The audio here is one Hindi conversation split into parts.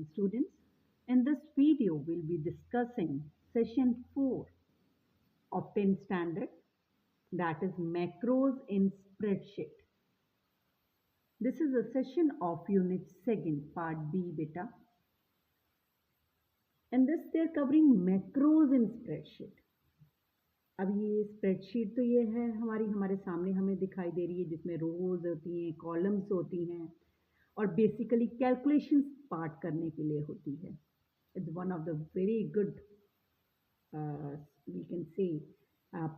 morning, students. In this video, we'll be discussing session 4 of 10th standard, that is macros in spreadsheet. This is a session of unit 2nd, part B, beta. In this, they're covering macros in spreadsheet. अब ये स्प्रेडशीट तो ये है हमारे सामने हमें दिखाई दे रही है, जिसमें रोज होती हैं, कॉलम्स होती हैं और बेसिकली कैलकुलेशंस पार्ट करने के लिए होती है. It's one of the very good we can say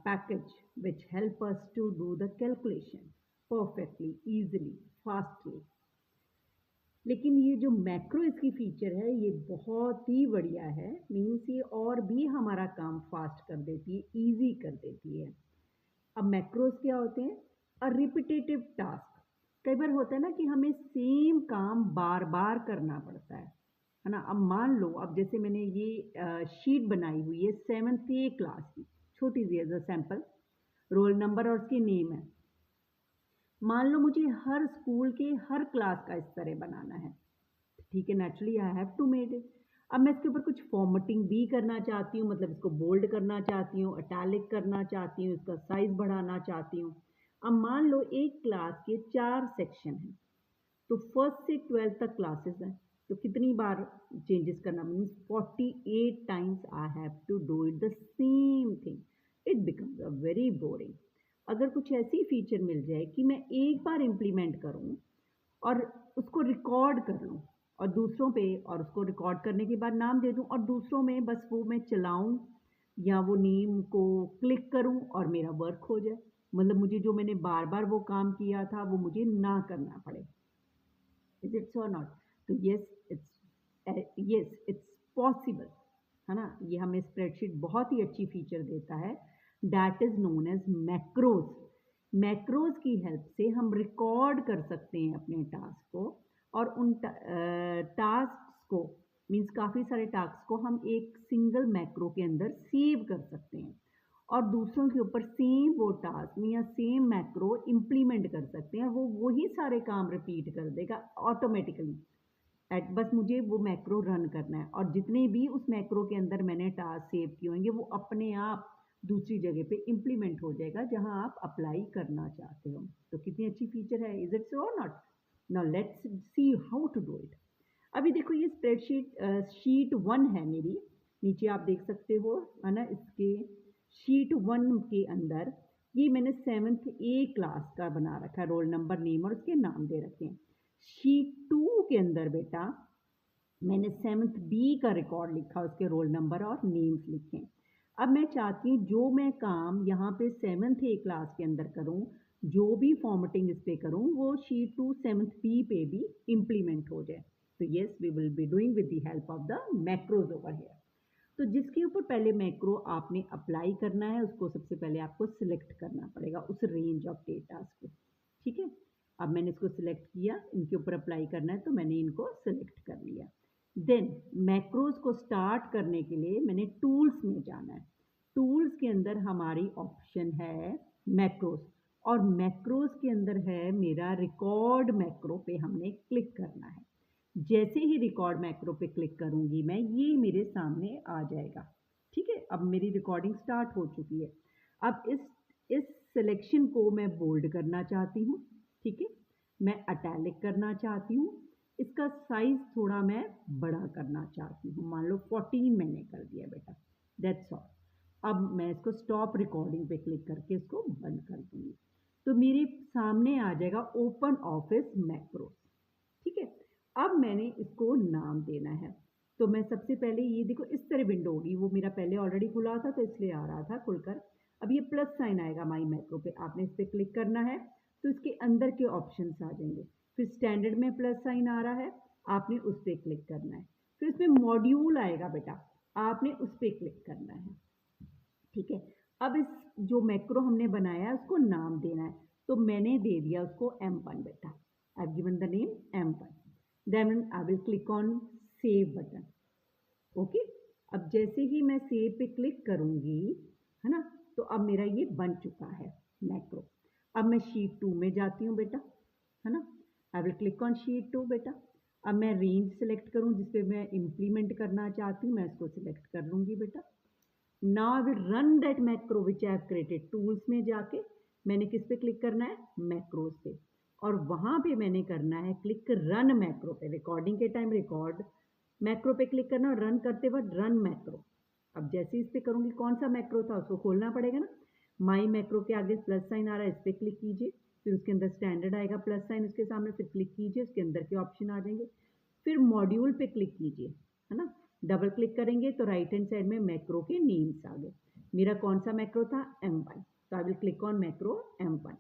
package which help us to do the calculation perfectly, easily, fastly. लेकिन ये जो मैक्रो इसकी फीचर है ये बहुत ही बढ़िया है. मीन्स ये और भी हमारा काम फास्ट कर देती है, ईजी कर देती है. अब मैक्रोज क्या होते हैं? अ रिपीटेटिव टास्क. कई बार होता है ना कि हमें सेम काम बार बार करना पड़ता है ना. अब मान लो, अब जैसे मैंने ये शीट बनाई हुई है 7th A क्लास की, छोटी सी age a sample, roll number और उसकी नेम है. मान लो मुझे हर स्कूल के हर क्लास का इस तरह बनाना है, ठीक है. Naturally I have to made it. अब मैं इसके ऊपर कुछ फॉर्मेटिंग भी करना चाहती हूँ, मतलब इसको बोल्ड करना चाहती हूँ, इटैलिक करना चाहती हूँ, इसका साइज बढ़ाना चाहती हूँ. अब मान लो एक क्लास के 4 सेक्शन हैं, तो 1st से 12th तक क्लासेस हैं, तो कितनी बार चेंजेस करना? Means 48 times I have to do it the same thing. It becomes a very boring. अगर कुछ ऐसी फीचर मिल जाए कि मैं एक बार इम्प्लीमेंट करूं और उसको रिकॉर्ड कर लूं और दूसरों पे, और उसको रिकॉर्ड करने के बाद नाम दे दूं और दूसरों में बस वो मैं चलाऊं या वो नेम को क्लिक करूं और मेरा वर्क हो जाए, मतलब मुझे जो मैंने बार बार वो काम किया था वो मुझे ना करना पड़े. इज इट्स और नॉट? तो यस इट्स पॉसिबल, है ना. ये हमें स्प्रेडशीट बहुत ही अच्छी फीचर देता है, that is known as macros. Macros की हेल्प से हम रिकॉर्ड कर सकते हैं अपने टास्क को, और उन टास्क को, मीन्स काफ़ी सारे टास्क को हम एक सिंगल मैक्रो के अंदर सेव कर सकते हैं और दूसरों के ऊपर सेम वो टास्क या सेम मैक्रो इम्प्लीमेंट कर सकते हैं. वो वही सारे काम रिपीट कर देगा ऑटोमेटिकली. बस मुझे वो मैक्रो रन करना है और जितने भी उस मैक्रो के अंदर मैंने टास्क सेव किए होंगे वो अपने आप दूसरी जगह पे इम्प्लीमेंट हो जाएगा जहां आप अप्लाई करना चाहते हो. तो कितनी अच्छी फीचर है. इज इट सो और not? Now let's see how to do it. अभी देखो ये स्प्रेडशीट शीट 1 है मेरी, नीचे आप देख सकते हो, है ना. इसके शीट 1 के अंदर ये मैंने 7th A क्लास का बना रखा है, रोल नंबर, नेम और उसके नाम दे रखे हैं. शीट 2 के अंदर बेटा मैंने 7th B का रिकॉर्ड लिखा, उसके रोल नंबर और नेम्स लिखे. अब मैं चाहती हूँ जो मैं काम यहाँ पे 7th A क्लास के अंदर करूँ, जो भी फॉर्मेटिंग इस पे करूँ, वो शीट 2 7th B पे भी इम्प्लीमेंट हो जाए. तो yes, we will be doing with the help of the macros over here. तो जिसके ऊपर पहले मैक्रो आपने अप्लाई करना है उसको सबसे पहले आपको सिलेक्ट करना पड़ेगा, उस रेंज ऑफ डेटास को, ठीक है. अब मैंने इसको सिलेक्ट किया, इनके ऊपर अप्लाई करना है तो मैंने इनको सिलेक्ट कर लिया. देन मैक्रोज को स्टार्ट करने के लिए मैंने टूल्स में जाना है. टूल्स के अंदर हमारी ऑप्शन है मैक्रोज, और मैक्रोज के अंदर है मेरा रिकॉर्ड मैक्रो पे हमने क्लिक करना है. जैसे ही रिकॉर्ड मैक्रो पे क्लिक करूंगी मैं, ये मेरे सामने आ जाएगा, ठीक है. अब मेरी रिकॉर्डिंग स्टार्ट हो चुकी है. अब इस सिलेक्शन को मैं बोल्ड करना चाहती हूँ, ठीक है. मैं इटैलिक करना चाहती हूँ, इसका साइज थोड़ा मैं बड़ा करना चाहती हूँ. मान लो 14 मैंने कर दिया बेटा, दैट्स ऑल. अब मैं इसको स्टॉप रिकॉर्डिंग पे क्लिक करके इसको बंद कर दूंगी. तो मेरे सामने आ जाएगा ओपन ऑफिस मैक्रो, ठीक है. अब मैंने इसको नाम देना है. तो मैं सबसे पहले ये देखो इस तरह विंडो होगी, वो मेरा पहले ऑलरेडी खुला था तो इसलिए आ रहा था खुलकर. अब ये प्लस साइन आएगा माई मैक्रो पे, आपने इस पर क्लिक करना है तो इसके अंदर के ऑप्शंस आ जाएंगे. फिर स्टैंडर्ड में प्लस साइन आ रहा है, आपने उस पर क्लिक करना है. फिर इसमें मॉड्यूल आएगा बेटा, आपने उस पर क्लिक करना है, ठीक है. अब इस जो मैक्रो हमने बनाया है उसको नाम देना है, तो मैंने दे दिया उसको M1 बेटा. I have given the name M1. Then I will click on save button. Okay. अब जैसे ही मैं सेव पे क्लिक करूंगी, है ना, तो अब मेरा ये बन चुका है मैक्रो. अब मैं शीट 2 में जाती हूँ बेटा, है ना. आई विल क्लिक ऑन शीट 2 बेटा. अब मैं रेंज सेलेक्ट करूँ जिस पे मैं इम्प्लीमेंट करना चाहती हूँ, मैं इसको सिलेक्ट कर लूँगी बेटा। Now I will run that macro which I have created. Tools में जाके मैंने किस पे क्लिक करना है, मैक्रोज पे, और वहाँ पे मैंने करना है क्लिक रन मैक्रो पे। रिकॉर्डिंग के टाइम रिकॉर्ड मैक्रो पे क्लिक करना और रन करते वक्त रन मैक्रो। अब जैसे इस पे करूँगी, कौन सा मैक्रो था उसको खोलना पड़ेगा ना। माई मैक्रो के आगे प्लस साइन आ रहा है, इस पर क्लिक कीजिए, फिर उसके अंदर स्टैंडर्ड आएगा प्लस साइन उसके सामने, फिर क्लिक कीजिए, उसके अंदर के ऑप्शन आ जाएंगे, फिर मॉड्यूल पे क्लिक कीजिए, है ना। डबल क्लिक करेंगे तो राइट हैंड साइड में मैक्रो के नेम्स आ गए। मेरा कौन सा मैक्रो था, M1, तो I will click on macro M1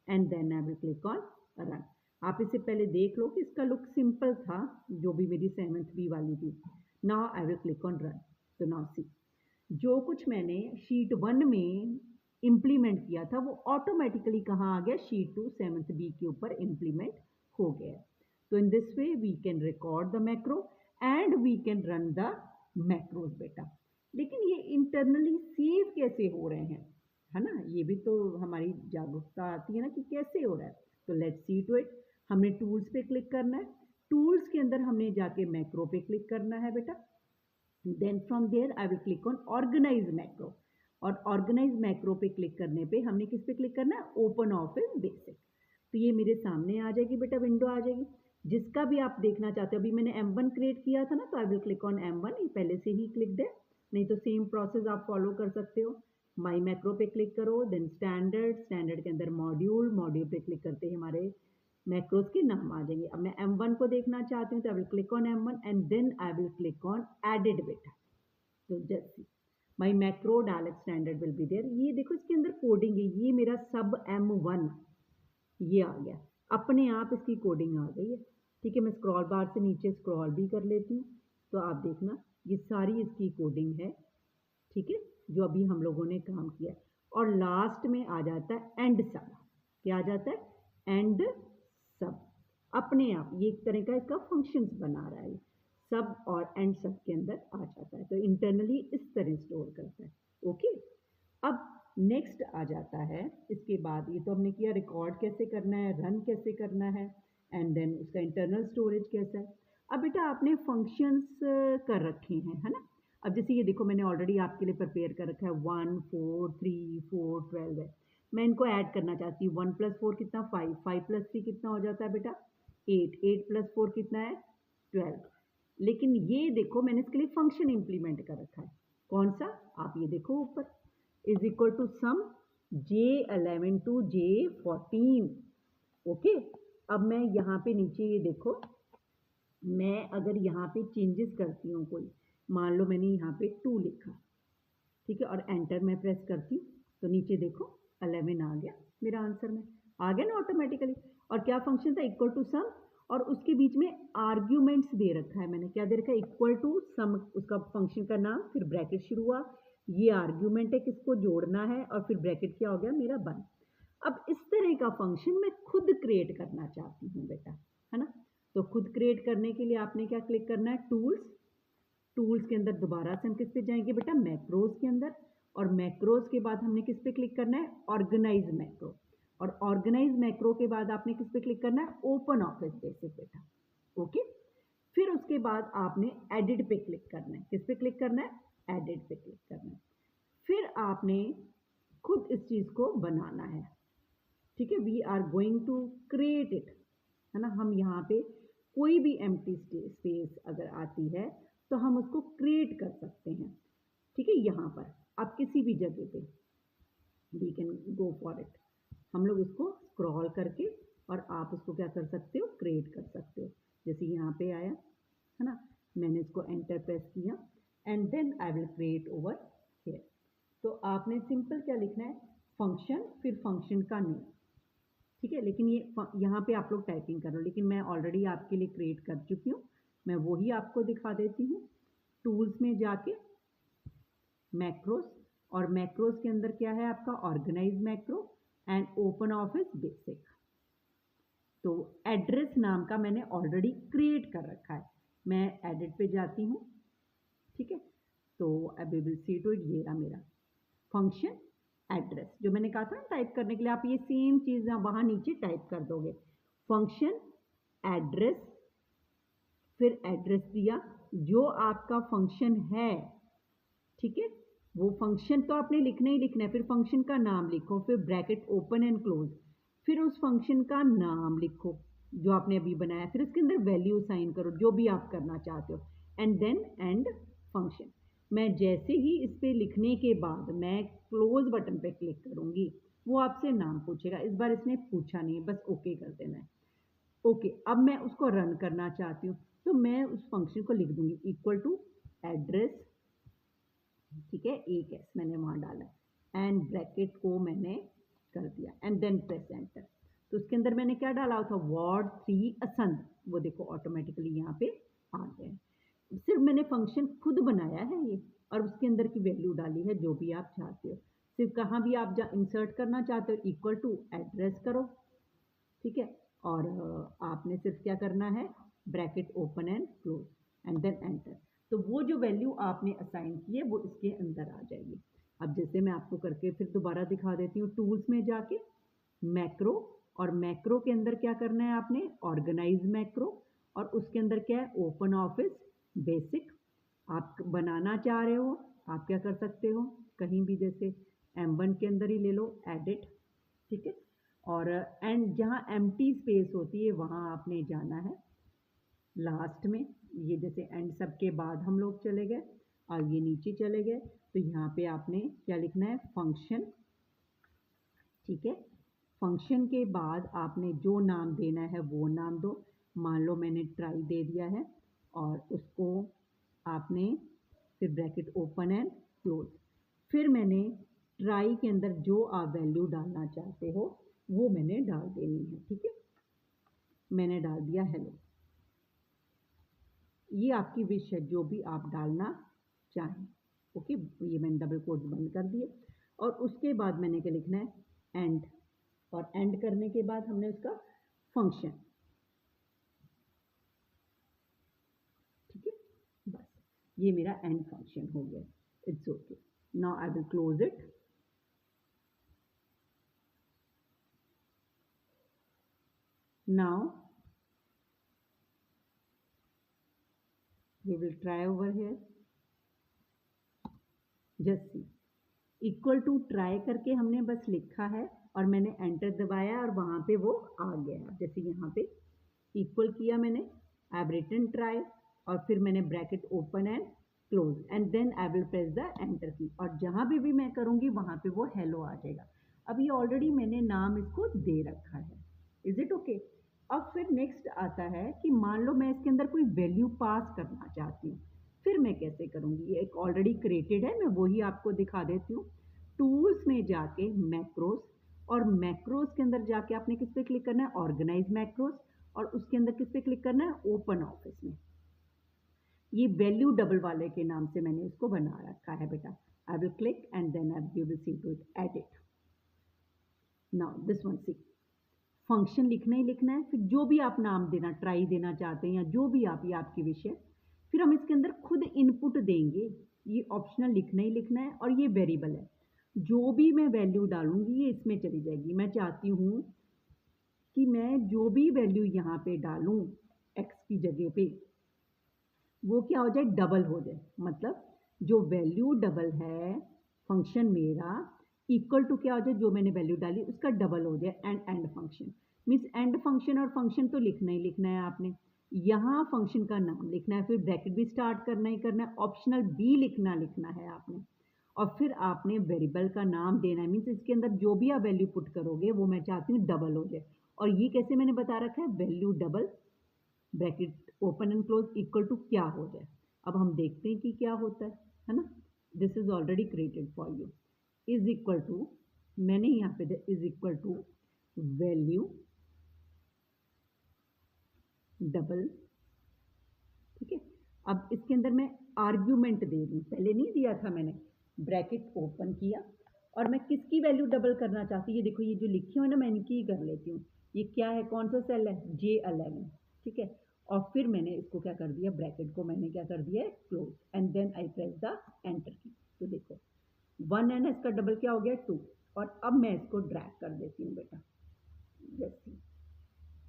and then I will click on run. आप इससे पहले देख लो कि इसका लुक सिंपल था, जो भी मेरी 7th B वाली थी। Now I will click on run. तो नाउ सी, जो कुछ मैंने शीट 1 में इम्प्लीमेंट किया था वो ऑटोमेटिकली कहाँ आ गया, शीट 2 7th B के ऊपर इम्प्लीमेंट हो गया। तो in this way we can record the macro and we can run the macros बेटा। लेकिन ये इंटरनली सेव कैसे हो रहे हैं, है ना, ये भी तो हमारी जागरूकता आती है ना कि कैसे हो रहा है। तो लेट्स सी टू इट। हमने टूल्स पे क्लिक करना है, टूल्स के अंदर हमने जाके मैक्रो पे क्लिक करना है बेटा। Then from there I will click on organise macro, और ऑर्गेनाइज मैक्रो पे क्लिक करने पे हमने किस पे क्लिक करना है, ओपन ऑफिस बेसिक। तो ये मेरे सामने आ जाएगी बेटा, विंडो आ जाएगी। जिसका भी आप देखना चाहते हो, अभी मैंने M1 क्रिएट किया था ना, तो I will click on M1, ये पहले से ही क्लिक्ड है, नहीं तो सेम प्रोसेस आप फॉलो कर सकते हो। माई मैक्रो पे क्लिक करो, देन स्टैंडर्ड, स्टैंडर्ड के अंदर मॉड्यूल, मॉड्यूल पे क्लिक करते ही हमारे मैक्रोज के नाम आ जाएंगे। अब मैं M1 को देखना चाहती हूँ तो I will click on M1 and then I will click on edit बेटा। तो जैसे my macro dialect standard will be there. ये देखो इसके अंदर कोडिंग है, ये मेरा सब M1 ये आ गया, अपने आप इसकी कोडिंग आ गई है। ठीक है, मैं स्क्रॉल बार से नीचे स्क्रॉल भी कर लेती हूँ, तो आप देखना ये सारी इसकी कोडिंग है। ठीक है, जो अभी हम लोगों ने काम किया है। और लास्ट में आ जाता है एंड सब। क्या आ जाता है, एंड सब। अपने आप ये एक तरह का इसका फंक्शंस बना रहा है, सब और एंड सब के अंदर आ जाता है। तो इंटरनली इस तरह स्टोर करता है। ओके, अब नेक्स्ट आ जाता है, इसके बाद ये तो हमने किया, रिकॉर्ड कैसे करना है, रन कैसे करना है, एंड देन उसका इंटरनल स्टोरेज कैसा है। अब बेटा आपने फंक्शंस कर रखे हैं, है ना। अब जैसे ये देखो मैंने ऑलरेडी आपके लिए प्रिपेयर कर रखा है, 1 4 3 4 12 है। मैं इनको ऐड करना चाहती हूँ, 1 + 4 कितना, 5 5 + 3 कितना हो जाता है बेटा, 8 8 + 4 कितना है, 12। लेकिन ये देखो मैंने इसके लिए फंक्शन इंप्लीमेंट कर रखा है, कौन सा, आप ये देखो ऊपर, is equal to sum J11 to J14। Okay, अब मैं यहाँ पे नीचे ये देखो, मैं अगर यहाँ पे चेंजेस करती हूँ कोई, मान लो मैंने यहाँ पे 2 लिखा, ठीक है, और एंटर मैं प्रेस करती हूँ, तो नीचे देखो 11 आ गया, मेरा आंसर में आ गया ना ऑटोमेटिकली। और क्या फंक्शन था, इक्वल टू सम, और उसके बीच में आर्ग्यूमेंट्स दे रखा है, मैंने क्या दे रखा है, इक्वल टू सम, उसका फंक्शन का नाम, फिर ब्रैकेट शुरू हुआ, ये आर्ग्यूमेंट है किसको जोड़ना है, और फिर ब्रैकेट क्या हो गया मेरा 1। अब इस तरह का फंक्शन मैं खुद क्रिएट करना चाहती हूँ बेटा, है ना। तो खुद क्रिएट करने के लिए आपने क्या क्लिक करना है, टूल्स, टूल्स के अंदर दोबारा से हम किस पे जाएंगे बेटा, मैक्रोज के अंदर, और मैक्रोज के बाद हमने किस पे क्लिक करना है, ऑर्गेनाइज मैक्रो, और ऑर्गेनाइज मैक्रो के बाद आपने किस पे क्लिक करना है, ओपन ऑफिस बेसिक बेटा। ओके, फिर उसके बाद आपने एडिट पे क्लिक करना है, किस पे क्लिक करना है, एडिट पे क्लिक करना है। फिर आपने खुद इस चीज़ को बनाना है, ठीक है, we are going to create it, है ना। हम यहाँ पे कोई भी एम्प्टी स्पेस अगर आती है तो हम उसको क्रिएट कर सकते हैं, ठीक है। यहाँ पर आप किसी भी जगह पे we can go for it, हम लोग उसको स्क्रॉल करके और आप उसको क्या कर सकते हो, क्रिएट कर सकते हो। जैसे यहाँ पे आया, है ना, मैंने इसको एंटर प्रेस किया and then I will create over here. तो आपने सिंपल क्या लिखना है, फंक्शन, फिर फंक्शन का नेम, ठीक है। लेकिन ये यहाँ पे आप लोग टाइपिंग करो, लेकिन मैं ऑलरेडी आपके लिए क्रिएट कर चुकी हूँ, मैं वही आपको दिखा देती हूँ। टूल्स में जाके मैक्रोस, और मैक्रोस के अंदर क्या है आपका, organise macro and open office basic. तो एड्रेस नाम का मैंने ऑलरेडी क्रिएट कर रखा है, मैं एडिट पे जाती हूँ, ठीक है। तो अभी विल सी टू इट, ये रहा मेरा फंक्शन एड्रेस, जो मैंने कहा था ना टाइप करने के लिए, आप ये सेम चीज़ वहाँ नीचे टाइप कर दोगे, फंक्शन एड्रेस फिर एड्रेस दिया, जो आपका फंक्शन है, ठीक है, वो फंक्शन तो आपने लिखना ही लिखना है, फिर फंक्शन का नाम लिखो, फिर ब्रैकेट ओपन एंड क्लोज, फिर उस फंक्शन का नाम लिखो जो आपने अभी बनाया, फिर उसके अंदर वैल्यू साइन करो जो भी आप करना चाहते हो, एंड देन एंड फंक्शन। मैं जैसे ही इस पे लिखने के बाद मैं क्लोज बटन पे क्लिक करूंगी, वो आपसे नाम पूछेगा। इस बार इसने पूछा नहीं है, बस ओके कर देना है। ओके, अब मैं उसको रन करना चाहती हूँ, तो मैं उस फंक्शन को लिख दूंगी इक्वल टू एड्रेस, ठीक है, एक एस मैंने वहाँ डाला एंड ब्रैकेट को मैंने कर दिया एंड देन प्रेस एंटर। तो उसके अंदर मैंने क्या डाला था, वार्ड 3 असंध, वो देखो ऑटोमेटिकली यहाँ पे आ गया है। सिर्फ मैंने फंक्शन खुद बनाया है ये, और उसके अंदर की वैल्यू डाली है जो भी आप चाहते हो। सिर्फ कहाँ भी आप इंसर्ट करना चाहते हो इक्वल टू एड्रेस करो, ठीक है, और आपने सिर्फ क्या करना है, bracket open and close and then enter. तो वो जो वैल्यू आपने असाइन की है वो इसके अंदर आ जाएगी। अब जैसे मैं आपको करके फिर दोबारा दिखा देती हूँ, टूल्स में जाके मैक्रो, और मैक्रो के अंदर क्या करना है आपने, ऑर्गेनाइज मैक्रो, और उसके अंदर क्या है, ओपन ऑफिस बेसिक। आप बनाना चाह रहे हो, आप क्या कर सकते हो, कहीं भी जैसे M1 के अंदर ही ले लो, एडिट, ठीक है, और एंड जहाँ एम्प्टी स्पेस होती है वहाँ आपने जाना है लास्ट में। ये जैसे एंड सब के बाद हम लोग चले गए और ये नीचे चले गए, तो यहाँ पे आपने क्या लिखना है, फंक्शन, ठीक है, फंक्शन के बाद आपने जो नाम देना है वो नाम दो। मान लो मैंने ट्राई दे दिया है, और उसको आपने फिर ब्रैकेट ओपन एंड क्लोज, फिर मैंने ट्राई के अंदर जो आप वैल्यू डालना चाहते हो वो मैंने डाल देनी है, ठीक है, मैंने डाल दिया हेलो। ये आपकी विश है जो भी आप डालना चाहें, ओके, ये मैंने डबल कोट्स बंद कर दिए, और उसके बाद मैंने क्या लिखना है, एंड, और एंड करने के बाद हमने उसका फंक्शन, ठीक है, बस ये मेरा एंड फंक्शन हो गया। It's okay, now I will close it. Now we will try over here, just see, equal to try करके हमने बस लिखा है और मैंने एंटर दबाया और वहाँ पे वो आ गया। जैसे यहाँ पे इक्वल किया मैंने, आई हैव रिटन ट्राई, और फिर मैंने bracket open and close and then I will press the enter key, और जहाँ भी मैं करूँगी वहाँ पे वो हेलो आ जाएगा। अब ये ऑलरेडी मैंने नाम इसको दे रखा है, इज इट ओके। अब फिर नेक्स्ट आता है कि मान लो मैं इसके अंदर कोई वैल्यू पास करना चाहती हूँ, फिर मैं कैसे करूँगी, ये एक ऑलरेडी क्रिएटेड है, मैं वही आपको दिखा देती हूँ। टूल्स में जाके मैक्रोस, और मैक्रोस के अंदर जाके आपने किस पे क्लिक करना है, ऑर्गेनाइज मैक्रोस, और उसके अंदर किस पे क्लिक करना है, ओपन ऑफिस में। ये वैल्यू डबल वाले के नाम से मैंने इसको बना रखा है बेटा। I will click and then I will see to it edit. Now this one see, function लिखना ही लिखना है, फिर जो भी आप नाम देना, ट्राई देना चाहते हैं या जो भी आप, ये आपकी विश है। फिर हम इसके अंदर खुद इनपुट देंगे, ये ऑप्शनल लिखना ही लिखना है, और ये वेरिएबल है, जो भी मैं वैल्यू डालूंगी ये इसमें चली जाएगी। मैं चाहती हूँ कि मैं जो भी वैल्यू यहाँ पे डालूँ एक्स की जगह पे, वो क्या हो जाए, डबल हो जाए, मतलब जो वैल्यू डबल है फंक्शन मेरा इक्वल टू क्या हो जाए, जो मैंने वैल्यू डाली उसका डबल हो जाए। And and function means and function, और फंक्शन तो लिखना ही लिखना है आपने, यहाँ फंक्शन का नाम लिखना है, फिर ब्रैकेट भी स्टार्ट करना ही करना है, ऑप्शनल भी लिखना है आपने, और फिर आपने वेरिएबल का नाम देना है, मीन्स इसके अंदर जो भी आप वैल्यू पुट करोगे वो मैं चाहती हूँ डबल हो जाए। और ये कैसे मैंने बता रखा है, value double bracket open and close equal to क्या हो जाए। अब हम देखते हैं कि क्या होता है ना। This is already created for you, is equal to, मैंने यहाँ पे is equal to value double, ठीक है। अब इसके अंदर मैं आर्ग्यूमेंट दे दूँ, पहले नहीं दिया था मैंने, ब्रैकेट ओपन किया और मैं किसकी वैल्यू डबल करना चाहती हूँ, ये देखो ये जो लिखी हुई है ना, मैं इनकी ही कर लेती हूँ। ये क्या है, कौन सा सेल है, J11, ठीक है। और फिर मैंने इसको क्या कर दिया, ब्रैकेट को मैंने क्या कर दिया है, close, and then I press the enter key. तो देखो 1 है ना, इसका डबल क्या हो गया, 2, और अब मैं इसको ड्रैग कर देती हूँ बेटा, जैसे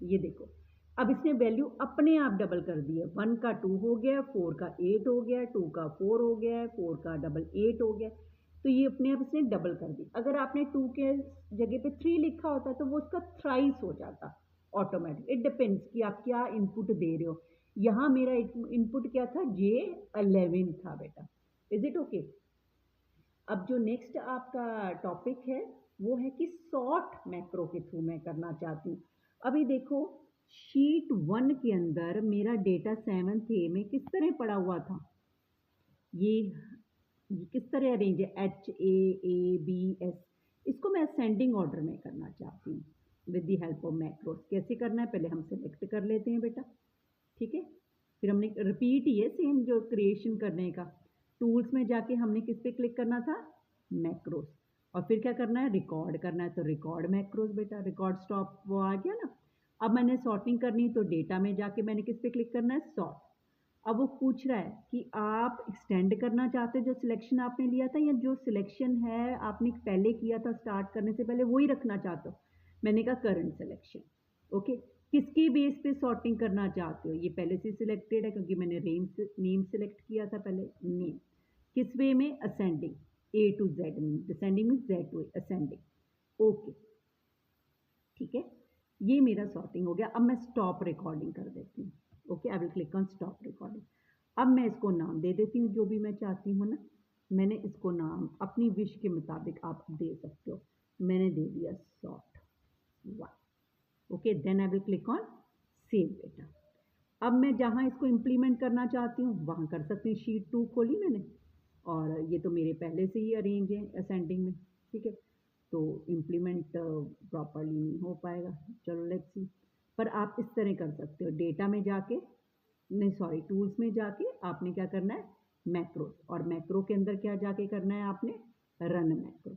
ये देखो अब इसने वैल्यू अपने आप डबल कर दी है, 1 का 2 हो गया, 4 का 8 हो गया, 2 का 4 हो गया, 4 का डबल 8 हो गया, तो ये अपने आप इसने डबल कर दी। अगर आपने 2 के जगह पे 3 लिखा होता तो वो उसका थ्राइस हो जाता ऑटोमेटिक। इट डिपेंड्स कि आप क्या इनपुट दे रहे हो। यहाँ मेरा इनपुट क्या था, J11 था बेटा। Is it okay? अब जो नेक्स्ट आपका टॉपिक है वो है कि सॉर्ट मैक्रो के थ्रू मैं करना चाहती हूँ। अभी देखो शीट 1 के अंदर मेरा डेटा 7th ए में किस तरह पड़ा हुआ था, ये किस तरह अरेंज है, HAABS। इसको मैं असेंडिंग ऑर्डर में करना चाहती हूँ with the help of macros. कैसे करना है, पहले हम सेलेक्ट कर लेते हैं बेटा, ठीक है। फिर हमने रिपीट ही है सेम जो क्रिएशन करने का, टूल्स में जाके हमने किस पे क्लिक करना था, मैक्रोस। और फिर क्या करना है, रिकॉर्ड करना है, तो रिकॉर्ड मैक्रोस बेटा, रिकॉर्ड स्टॉप वो आ गया ना। अब मैंने सॉर्टिंग करनी, तो डेटा में जाके मैंने किस पे क्लिक करना है, सॉर्ट। अब वो पूछ रहा है कि आप एक्सटेंड करना चाहते हो जो सिलेक्शन आपने लिया था, या जो सिलेक्शन है आपने पहले किया था स्टार्ट करने से पहले वही रखना चाहते हो। मैंने कहा करंट सिलेक्शन। ओके, किसके बेस पे सॉर्टिंग करना चाहते हो, ये पहले से सिलेक्टेड है क्योंकि मैंने नेम सिलेक्ट किया था पहले, नेम। किस वे में, असेंडिंग, A to Z में, डिसेंडिंग में Z to A, ascending. Okay ठीक है, ये मेरा सॉर्टिंग हो गया। अब मैं स्टॉप रिकॉर्डिंग कर देती हूँ। Okay, I will click on stop recording. अब मैं इसको नाम दे देती हूँ जो भी मैं चाहती हूँ ना। मैंने इसको नाम अपनी विश के मुताबिक आप दे सकते हो। मैंने दे दिया sort 1। Okay, then I will click on save बेटा। अब मैं जहाँ इसको इम्प्लीमेंट करना चाहती हूँ वहाँ कर सकती हूँ। शीट 2 खोली मैंने, और ये तो मेरे पहले से ही अरेंज है असेंडिंग में, ठीक है, तो इम्प्लीमेंट प्रॉपरली नहीं हो पाएगा। चलो लेट्स सी। पर आप इस तरह कर सकते हो, डेटा में जाके, नहीं सॉरी, टूल्स में जाके आपने क्या करना है, मैक्रो, और मैक्रो के अंदर क्या जाके करना है आपने, रन मैक्रो,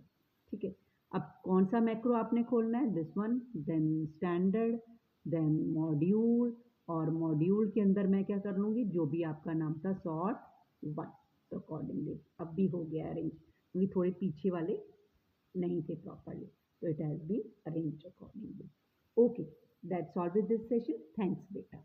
ठीक है। अब कौन सा मैक्रो आपने खोलना है, this one, then standard, then module, और मॉड्यूल के अंदर मैं क्या कर लूँगी, जो भी आपका नाम था सॉर्ट 1, तो अकॉर्डिंगली अब भी हो गया अरेंज, क्योंकि थोड़े पीछे वाले नहीं थे प्रॉपरली, तो it has been arranged accordingly. Okay, that's all with this session. Thanks बेटा।